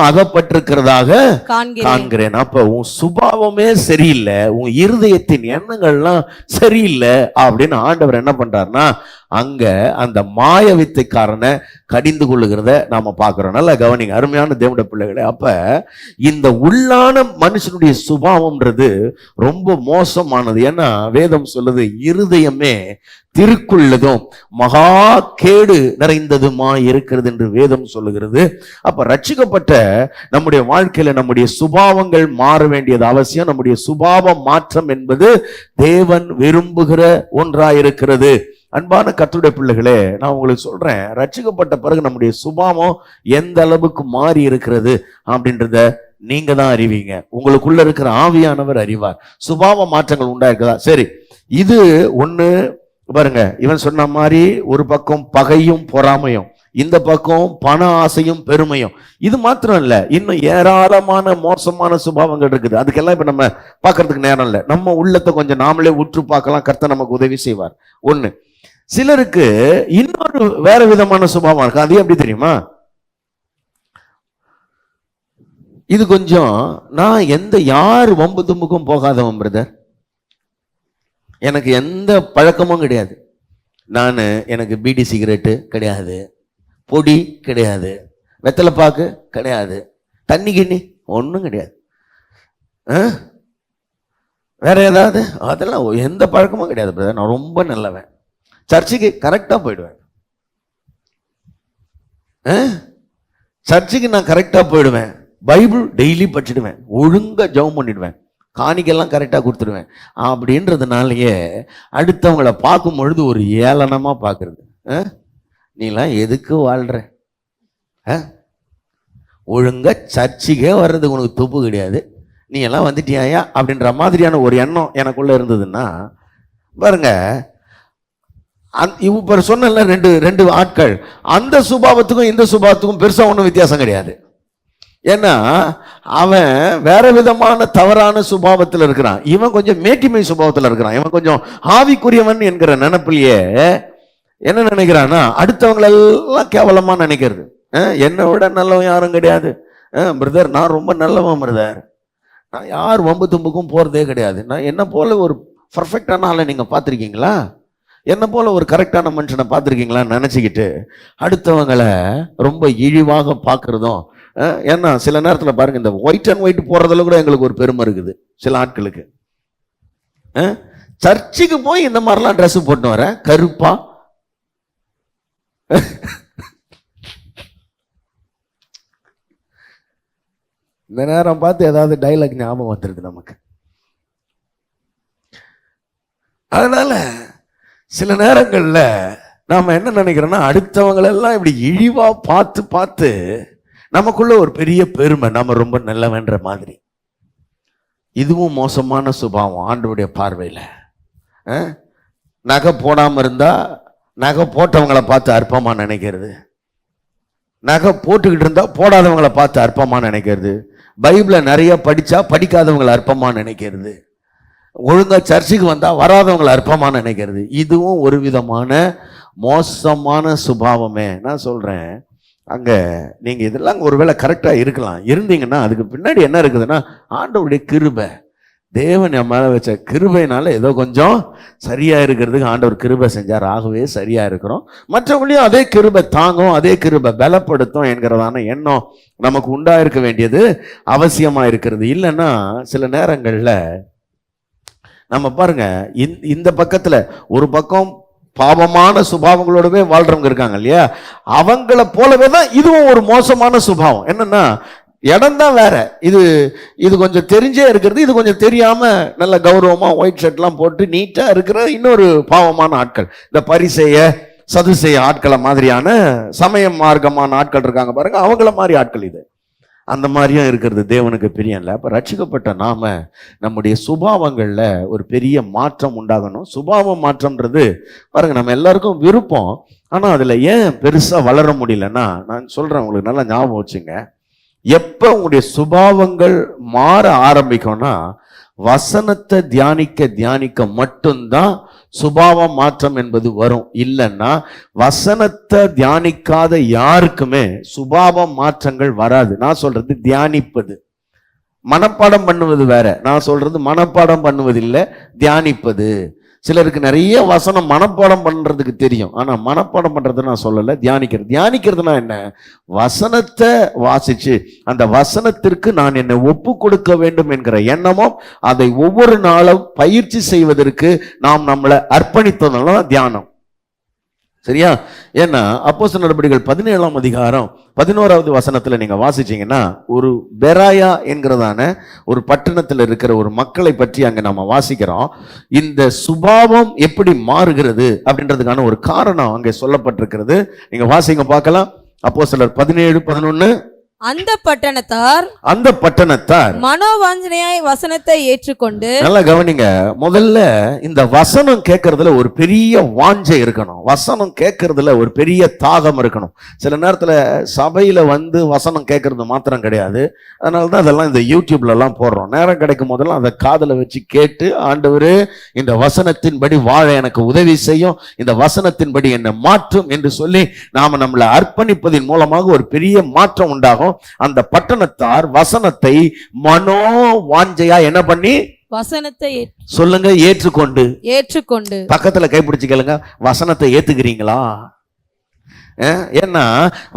அகப்பட்டிருக்கிறதாக காண்கிறேன். அப்ப உன் சுபாவமே சரியில்லை, உன் இருதயத்தின் எண்ணங்கள்லாம் சரியில்லை அப்படின்னு ஆண்டவர் என்ன பண்றாருன்னா அங்க அந்த மாய வித்தைக்காரனை கடிந்து கொள்ளுகிறத நாம பாக்குறோம். நல்லா கவனிங்க அருமையான தேவனுடைய பிள்ளைகளே. அப்ப இந்த உள்ளான மனுஷனுடைய சுபாவம்ன்றது ரொம்ப மோசமானது. ஏன்னா வேதம் சொல்லுது, இருதயமே திருக்குள்ளதும் மகா கேடு நிறைந்ததுமா இருக்கிறது என்று வேதம் சொல்லுகிறது. அப்ப ரட்சிக்கப்பட்ட நம்முடைய வாழ்க்கையில நம்முடைய சுபாவங்கள் மாற வேண்டியது அவசியம். நம்முடைய சுபாவ மாற்றம் என்பது தேவன் விரும்புகிற ஒன்றாயிருக்கிறது. அன்பான கர்த்தருடைய பிள்ளைகளே, நான் உங்களுக்கு சொல்றேன், ரட்சிக்கப்பட்ட பிறகு நம்முடைய சுபாவம் எந்த அளவுக்கு மாறி இருக்கிறது அப்படின்றத நீங்க தான் அறிவீங்க. உங்களுக்குள்ள இருக்கிற ஆவியானவர் அறிவார். சுபாவ மாற்றங்கள் உண்டாயிருக்குதா? சரி, இது ஒண்ணு பாருங்க. இவன் சொன்ன மாதிரி ஒரு பக்கம் பகையும் பொறாமையும், இந்த பக்கம் பண ஆசையும் பெருமையும். இது மாத்திரம் இல்ல, இன்னும் ஏராளமான மோசமான சுபாவங்கள் இருக்குது. அதுக்கெல்லாம் இப்ப நம்ம பார்க்கறதுக்கு நேரம் இல்லை. நம்ம உள்ளத்தை கொஞ்சம் நாமளே உற்று பார்க்கலாம். கர்த்தர் நமக்கு உதவி செய்வார். ஒண்ணு, சிலருக்கு இன்னொரு வேற விதமான சுபாவம் இருக்கு. அது எப்படி தெரியுமா? இது கொஞ்சம், நான் யார் வம்பு தும்புக்கும் போகாதவன் பிரதர், எனக்கு எந்த பழக்கமும் கிடையாது. எனக்கு பீடி சிகரெட்டு கிடையாது, பொடி கிடையாது, வெத்தலை பாக்கு கிடையாது, தண்ணி கிண்ணி ஒன்றும் கிடையாது. வேற ஏதாவது? அதெல்லாம் எந்த பழக்கமும் கிடையாது பிரதர். நான் ரொம்ப நல்லவன். சர்ச்சுக்கு கரெக்டா போயிடுவேன். சர்ச்சுக்கு நான் கரெக்டா போயிடுவேன். பைபிள் டெய்லி படிச்சிடுவேன். ஒழுங்கா ஜெபம் பண்ணிடுவேன். காணிக்கெல்லாம் கரெக்டாக கொடுத்துருவேன். அப்படின்றதுனாலயே அடுத்தவங்களை பார்க்கும் பொழுது ஒரு ஏளனமாக பார்க்கறது. நீலாம் எதுக்கு வாழ்ற? ஒழுங்கா சர்ச்சுக்கே வர்றது உனக்கு துப்பு கிடையாது, நீ எல்லாம் வந்துட்டியாயா அப்படின்ற மாதிரியான ஒரு எண்ணம் எனக்குள்ள இருந்ததுன்னா பாருங்க. இப்ப சொன்ன ரெண்டு ஆட்கள், அந்த சுபாவத்துக்கும் இந்த சுபாவத்துக்கும் பெருசா ஒன்றும் வித்தியாசம் கிடையாது. ஏன்னா அவன் வேற விதமான தவறான சுபாவத்தில் இருக்கிறான், இவன் கொஞ்சம் மேட்டிமை சுபாவத்தில் இருக்கிறான். இவன் கொஞ்சம் ஆவிக்குரியவன் என்கிற நினைப்பிலேயே என்ன நினைக்கிறான்னா அடுத்தவங்களெல்லாம் கேவலமா நினைக்கிறது. என்னை விட நல்லவன் யாரும் கிடையாது பிரதர், நான் ரொம்ப நல்லவன் பிரதர், நான் யார் வம்பு தும்புக்கும் போறதே கிடையாது, நான் என்ன போல ஒரு பர்ஃபெக்டான ஆளை நீங்க பார்த்துருக்கீங்களா, என்ன போல ஒரு கரெக்டான மனுஷனை பார்த்துருக்கீங்களான்னு நினைச்சுக்கிட்டு அடுத்தவங்களை ரொம்ப இழிவாக பார்க்கறதும். ஏன்னா சில நேரத்தில் பாருங்க, இந்த ஒயிட் அண்ட் ஒயிட் போறதுல கூட எங்களுக்கு ஒரு பெருமை இருக்குது சில ஆட்களுக்கு. சர்ச்சுக்கு போய் இந்த மாதிரிலாம் ட்ரெஸ் போட்டு வர கருப்பா, இந்த நேரம் பார்த்து ஏதாவது டைலாக் ஞாபகம் வந்துருது நமக்கு. அதனால சில நேரங்கள்ல நாம என்ன நினைக்கிறோம்னா அடுத்தவங்களெல்லாம் இப்படி இழிவா பார்த்து பார்த்து நமக்குள்ள ஒரு பெரிய பெருமை, நம்ம ரொம்ப நல்லவன்ற மாதிரி. இதுவும் மோசமான சுபாவம் ஆண்டவருடைய பார்வையில. நகை போடாம இருந்தா நகை போட்டவங்களை பார்த்து அற்பமா நினைக்கிறது, நகை போட்டுக்கிட்டு இருந்தா போடாதவங்களை பார்த்து அற்பமா நினைக்கிறது, பைபிளை நிறைய படிச்சா படிக்காதவங்களை அற்பமா நினைக்கிறது, ஒழுங்கா சர்ச்சுக்கு வந்தா வராதவங்களை அற்பமா நினைக்கிறது. இதுவும் ஒரு விதமான மோசமான சுபாவமே. நான் சொல்றேன், அங்க நீங்க இதெல்லாம் ஒருவேளை கரெக்டா இருக்கலாம், இருந்தீங்கன்னா அதுக்கு பின்னாடி என்ன இருக்குதுன்னா ஆண்டவருடைய கிருபை, தேவன் என் மேல வச்ச கிருபைனால ஏதோ கொஞ்சம் சரியா இருக்கிறதுக்கு ஆண்டவர் கிருபை செஞ்சார், ஆகவே சரியா இருக்கிறோம். மற்றவங்களையும் அதே கிருபை தாங்கும், அதே கிருபை பலப்படுத்தும் என்கிறதான எண்ணம் நமக்கு உண்டாயிருக்க வேண்டியது அவசியமா இருக்கிறது. இல்லைன்னா சில நேரங்கள்ல நம்ம பாருங்க, இந்த பக்கத்துல ஒரு பக்கம் பாவமான சுபாவங்களோடவே வாழ்றவங்க இருக்காங்க இல்லையா, அவங்கள போலவே தான் இதுவும் ஒரு மோசமான சுபாவம். என்னன்னா இடம் தான் வேற. இது கொஞ்சம் தெரிஞ்சே இருக்கிறது, இது கொஞ்சம் தெரியாம நல்ல கௌரவமா ஒயிட் ஷர்ட்லாம் போட்டு நீட்டா இருக்கிற இன்னொரு பாவமான ஆட்கள். இந்த பரிசேய சதுசேய ஆட்களை மாதிரியான சமய மார்க்கமான ஆட்கள் இருக்காங்க பாருங்க, அவங்கள மாதிரி ஆட்கள். இது அந்த மாதிரியும் இருக்கிறது தேவனுக்கு பிரியம் இல்லை. அப்ப ரட்சிக்கப்பட்ட நாம நம்முடைய சுபாவங்கள்ல ஒரு பெரிய மாற்றம் உண்டாகணும். சுபாவ மாற்றம்ன்றது பாருங்க நம்ம எல்லாருக்கும் விருப்பம், ஆனா அதுல ஏன் பெருசா வளர முடியலன்னா, நான் சொல்றேன் உங்களுக்கு நல்லா ஞாபகம் வச்சுங்க, எப்ப உங்களுடைய சுபாவங்கள் மாற ஆரம்பிக்கும்னா வசனத்தை தியானிக்க மட்டும்தான் சுபாவ மாற்றம் என்பது வரும். இல்லைன்னா வசனத்தை தியானிக்காத யாருக்குமே சுபாவ மாற்றங்கள் வராது. நான் சொல்றது தியானிப்பது, மனப்பாடம் பண்ணுவது வேற. நான் சொல்றது மனப்பாடம் பண்ணுவது இல்லை, தியானிப்பது. சிலருக்கு நிறைய வசனம் மனப்பாடம் பண்றதுக்கு தெரியும், ஆனா மனப்பாடம் பண்றது நான் சொல்லல, தியானிக்கிறதுனா என்ன, வசனத்தை வாசிச்சு அந்த வசனத்திற்கு நான் என்னை ஒப்பு கொடுக்க வேண்டும் என்கிற எண்ணமும் அதை ஒவ்வொரு நாளும் பயிற்சி செய்வதற்கு நாம் நம்மளை அர்ப்பணித்ததுனால தியானம். சரியா? ஏன்னா அப்போஸ்தலர் நடபடிகள் 17ஆம் அதிகாரம் 11வது வசனத்துல நீங்க வாசிச்சீங்கன்னா, ஒரு பெராயா என்கிறதான ஒரு பட்டணத்தில் இருக்கிற ஒரு மக்களை பற்றி அங்க நம்ம வாசிக்கிறோம். இந்த சுபாவம் எப்படி மாறுகிறது அப்படின்றதுக்கான ஒரு காரணம் அங்கே சொல்லப்பட்டிருக்கிறது. நீங்க வாசிங்க பார்க்கலாம். அப்போஸ்தலர் 17:11. அந்த பட்டணத்தார் மனோவாஞ்சனையாய் வசனத்தை ஏற்றுக்கொண்டு. நல்லா கவனிங்க, முதல்ல இந்த வசனம் கேட்கறதுல ஒரு பெரிய வாஞ்சை இருக்கணும், வசனம் கேட்கறதுல ஒரு பெரிய தாகம் இருக்கணும். சில நேரத்துல சபையில வந்து வசனம் கேட்கறது மாத்திரம் கிடையாது, அதனாலதான் அதெல்லாம் இந்த யூடியூப்ல எல்லாம் போடுறோம். நேரம் கிடைக்கும் போதெல்லாம் அதை காதுல வச்சு கேட்டு, ஆண்டவரே இந்த வசனத்தின்படி வாழ எனக்கு உதவி செய்யும், இந்த வசனத்தின்படி என்னை மாற்றும் என்று சொல்லி நாம நம்மளை அர்ப்பணிப்பதின் மூலமாக ஒரு பெரிய மாற்றம் உண்டாகும். அந்த பட்டணத்தார் வசனத்தை மனோ வாஞ்சையா என்ன பண்ணி, வசனத்தை சொல்லுங்க, ஏற்றுக்கொண்டு. பக்கத்துல கைப்பிடிச்சு கேளுங்க, வசனத்தை ஏத்துக்கிறீங்களா? ஏன்னா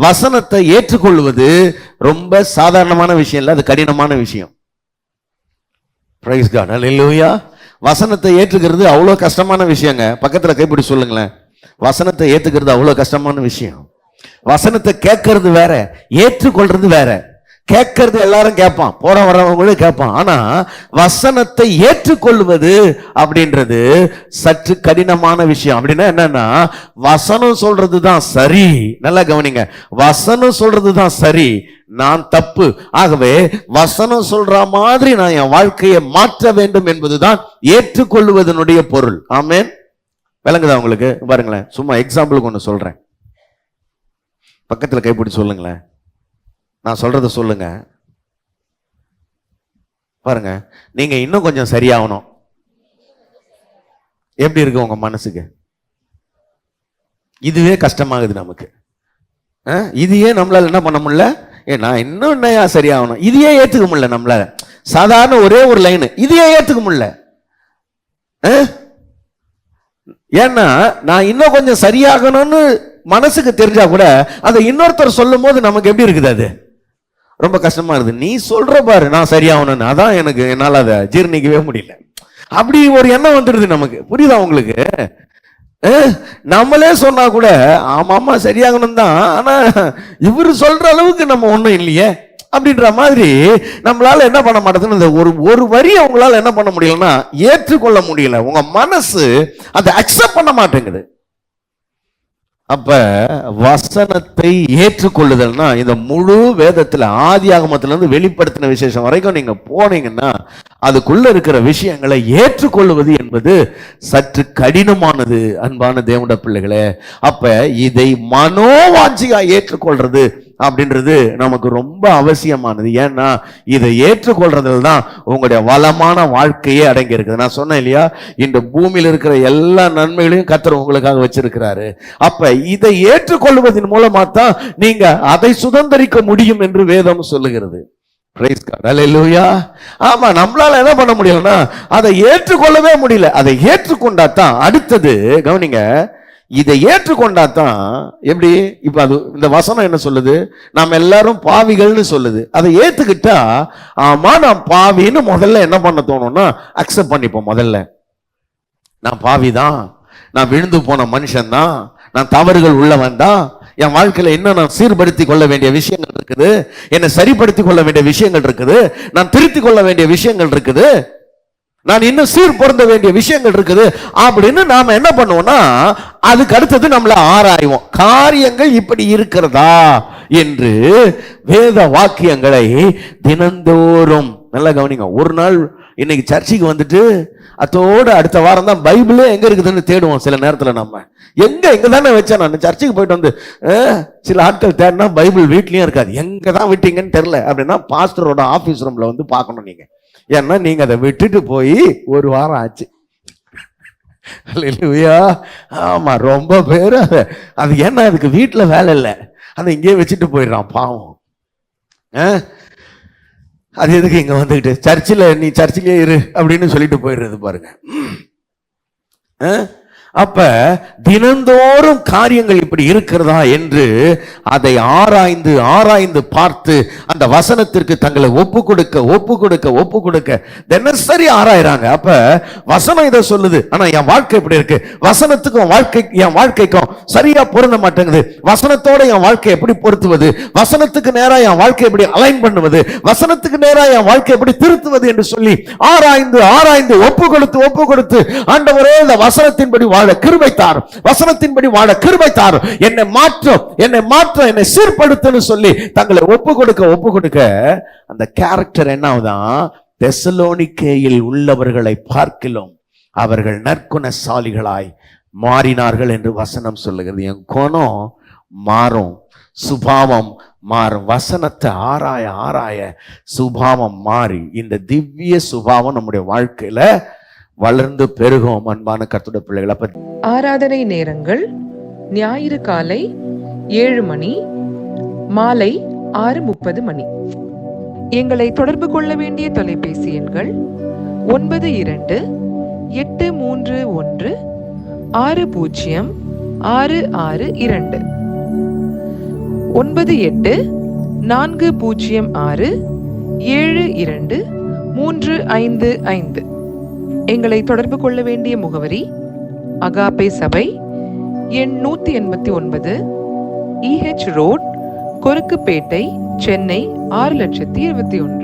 வசனத்தை ஏற்றுக்கொள்வது ரொம்ப சாதாரணமான விஷயம் இல்ல, அது கடினமான விஷயம். பிரைஸ் காட், ஹல்லேலூயா. வசனத்தை ஏற்றுக்கிறது அவ்வளவு கஷ்டமான விஷயங்க. பக்கத்துல கைப்பிடி சொல்லுங்களேன், வசனத்தை ஏத்துக்கிறது அவ்வளவு கஷ்டமான விஷயம். வசனத்தை கேட்கறது வேற, ஏற்றுக்கொள்றது வேற. கேட்கறது எல்லாரும் கேட்பான், போற வரவங்களும் கேட்பான், ஆனா வசனத்தை ஏற்றுக்கொள்வது அப்படின்றது சற்று கடினமான விஷயம். அப்படின்னா என்னன்னா, வசனம் சொல்றதுதான் சரி, நல்லா கவனிங்க, வசனம் சொல்றதுதான் சரி, நான் தப்பு. ஆகவே வசனம் சொல்ற மாதிரி நான் என் வாழ்க்கையை மாற்ற வேண்டும் என்பதுதான் ஏற்றுக்கொள்வதனுடைய பொருள். ஆமென். விளங்குதா உங்களுக்கு? பாருங்களேன், சும்மா எக்ஸாம்பிளுக்கு ஒன்று சொல்றேன். பக்கத்தில் கைப்பிடி சொல்லுங்களேன், நான் சொல்றத சொல்லுங்க. பாருங்க, நீங்க இன்னும் கொஞ்சம் சரியாகணும். எப்படி இருக்கு உங்க மனசுக்கு? இதுவே கஷ்டமாகுது நமக்கு. இதையே நம்மளால என்ன பண்ண முடியல, நான் இன்னும் என்னையா சரியாகணும், இதையே ஏத்துக்க முடியல நம்மளால. சாதாரண ஒரே ஒரு லைன் இதையே ஏத்துக்க முடியல. ஏன்னா நான் இன்னும் கொஞ்சம் சரியாகணும்னு மனசுக்கு தெரிஞ்சா கூட அதை இன்னொருத்தர் சொல்லும் போது நமக்கு எப்படி இருக்குது, அது ரொம்ப கஷ்டமா இருக்குது. நீ சொல்ற பாரு நான் சரியாகணும்னு, அதான் எனக்கு என்னால் அதை ஜீர்ணிக்கவே முடியல. அப்படி ஒரு எண்ணம் வந்துடுது நமக்கு. புரியுதா உங்களுக்கு? நம்மளே சொன்னா கூட ஆமாமா சரியாகணும் தான், ஆனா இவரு சொல்ற அளவுக்கு நம்ம ஒண்ணும் இல்லையே அப்படின்ற மாதிரி நம்மளால என்ன பண்ண மாட்டேங்குது, ஒரு வரியை உங்களால என்ன பண்ண முடியலன்னா ஏற்றுக்கொள்ள முடியல. உங்க மனசு அதை அக்செப்ட் பண்ண மாட்டேங்குது. அப்ப வசனத்தை ஏற்றுக்கொள்ளுதல்னா இந்த முழு வேதத்துல ஆதியாகமத்திலிருந்து வெளிப்படுத்தின விசேஷம் வரைக்கும் நீங்க போனீங்கன்னா அதுக்குள்ள இருக்கிற விஷயங்களை ஏற்றுக்கொள்வது என்பது சற்று கடினமானது, அன்பான தேவனுடைய பிள்ளைகளே. அப்ப இதை மனோவாஞ்சியா ஏற்றுக்கொள்றது அப்படின்றது நமக்கு ரொம்ப அவசியமானது. ஏன்னா இதை ஏற்றுக்கொள்றதுல தான் உங்களுடைய வளமான வாழ்க்கையே அடங்கி இருக்குது. நான் சொன்னேன் இல்லையா, இந்த பூமியில் இருக்கிற எல்லா நன்மைகளையும் கர்த்தர் உங்களுக்காக வச்சிருக்கிறாரு. அப்ப இதை ஏற்றுக்கொள்வதன் மூலமா தான் நீங்க அதை சுதந்திரிக்க முடியும் என்று வேதம் சொல்லுகிறது. பிரைஸ் காட், ஹல்லேலூயா. ஆமா, நம்மளால என்ன பண்ண முடியலன்னா அதை ஏற்றுக்கொள்ளவே முடியல. அதை ஏற்றுக்கொண்டா தான் அடுத்தது கவனிங்க, இதை ஏற்றுக்கொண்டாதான் எப்படி, இப்ப அது இந்த வசனம் என்ன சொல்லுது, நாம் எல்லாரும் பாவிகள்னு சொல்லுது. அதை ஏத்துக்கிட்டா ஆமா நான் பாவின்னு முதல்ல என்ன பண்ண தோணும்னா அக்செப்ட் பண்ணிப்போம் முதல்ல. நான் பாவிதான், நான் விழுந்து போன மனுஷன்தான், நான் தவறுகள் உள்ளவன் தான், என் வாழ்க்கையில இன்னும் நான் சீர்படுத்தி கொள்ள வேண்டிய விஷயங்கள் இருக்குது, என்னை சரிப்படுத்தி கொள்ள வேண்டிய விஷயங்கள் இருக்குது, நான் திருத்தி கொள்ள வேண்டிய விஷயங்கள் இருக்குது, நான் இன்னும் சீர் பொருந்த வேண்டிய விஷயங்கள் இருக்குது அப்படின்னு நாம என்ன பண்ணுவோம்னா அதுக்கு அடுத்தது நம்மள ஆராய்வோம். காரியங்கள் இப்படி இருக்கிறதா என்று வேத வாக்கியங்களை தினந்தோறும் நல்லா கவனிங்க. ஒரு நாள் இன்னைக்கு சர்ச்சுக்கு வந்துட்டு அதோட அடுத்த வாரம் தான் பைபிளே எங்க இருக்குதுன்னு தேடுவோம். சில நேரத்துல நம்ம எங்க தானே வச்சேன். நான் சர்ச்சுக்கு போயிட்டு வந்து சில ஆட்கள் தேடினா பைபிள் வீட்லயும் இருக்காது. எங்க தான் விட்டீங்கன்னு தெரியல அப்படின்னா பாஸ்டரோட ஆபீஸ் ரூம்ல வந்து பார்க்கணும் நீங்க. ஏன்னா நீங்க அதை விட்டுட்டு போய் ஒரு வாரம் ஆச்சு. அல்லேலூயா. ஆமா, ரொம்ப பேர் அது ஏன்னா அதுக்கு வீட்டுல வேலை இல்லை, அதை இங்கேயே வச்சுட்டு போயிடுறான் பாவம். அது எதுக்கு இங்க வந்துகிட்டு சர்ச்சில் நீ சர்ச்சிலே இரு அப்படின்னு சொல்லிட்டு போயிடுறது பாருங்க. அப்ப தினந்தோறும் காரியங்கள் இப்படி இருக்கிறதா என்று அதை ஆராய்ந்து ஆராய்ந்து பார்த்து அந்த வசனத்திற்கு தங்களை ஒப்பு கொடுக்க தினசரி ஆராயிறாங்க. அப்ப வசனம் இதை சொல்லுது, ஆனா என் வாழ்க்கை இப்படி இருக்கு, வசனத்துக்கும் என் வாழ்க்கைக்கும் சரியா பொருந்த மாட்டேங்குது, வசனத்தோட என் வாழ்க்கை எப்படி பொருத்துவது, வசனத்துக்கு நேரா என் வாழ்க்கை எப்படி அலைன் பண்ணுவது, வசனத்துக்கு நேரா என் வாழ்க்கை எப்படி திருத்துவது என்று சொல்லி ஆராய்ந்து ஆராய்ந்து ஒப்பு கொடுத்து ஆண்டவரே இந்த வசனத்தின்படி வாழ கிருபைத்தார், வசனத்தின்படி வாழ கிருபைத்தார், என்னை மாற்ற என்னை சீர்படுத்துன்னு சொல்லி தங்களை ஒப்பு கொடுக்க அந்த கேரக்டர் என்ன ஆகுதான், தெசலோனிக்கேயில் உள்ளவர்களை பார்க்கிலும் அவர்கள் நற்குணசாலிகளாய் மாறினார்கள் என்று வசனம் சொல்லுகிறது. என் குணம் மாறும், சுபாவம் மாறும். வசனத்தை ஆராய சுபாவம் மாறி இந்த திவ்ய சுபாவம் நம்முடைய வாழ்க்கையில வளர்ந்து பெருகும். அன்பான கர்த்தருடைய பிள்ளைகளை பற்றி ஆராதனை நேரங்கள் ஞாயிறு காலை 7 மணி, மாலை 6:30 மணி. எங்களை தொடர்பு கொள்ள வேண்டிய தொலைபேசி எண்கள் 92-831-606662 98-406-7235. எங்களை தொடர்பு கொள்ள வேண்டிய முகவரி அகாப்பே சபை, எண் 189, EH ரோட், கொருக்குப்பேட்டை, சென்னை 6,21,000.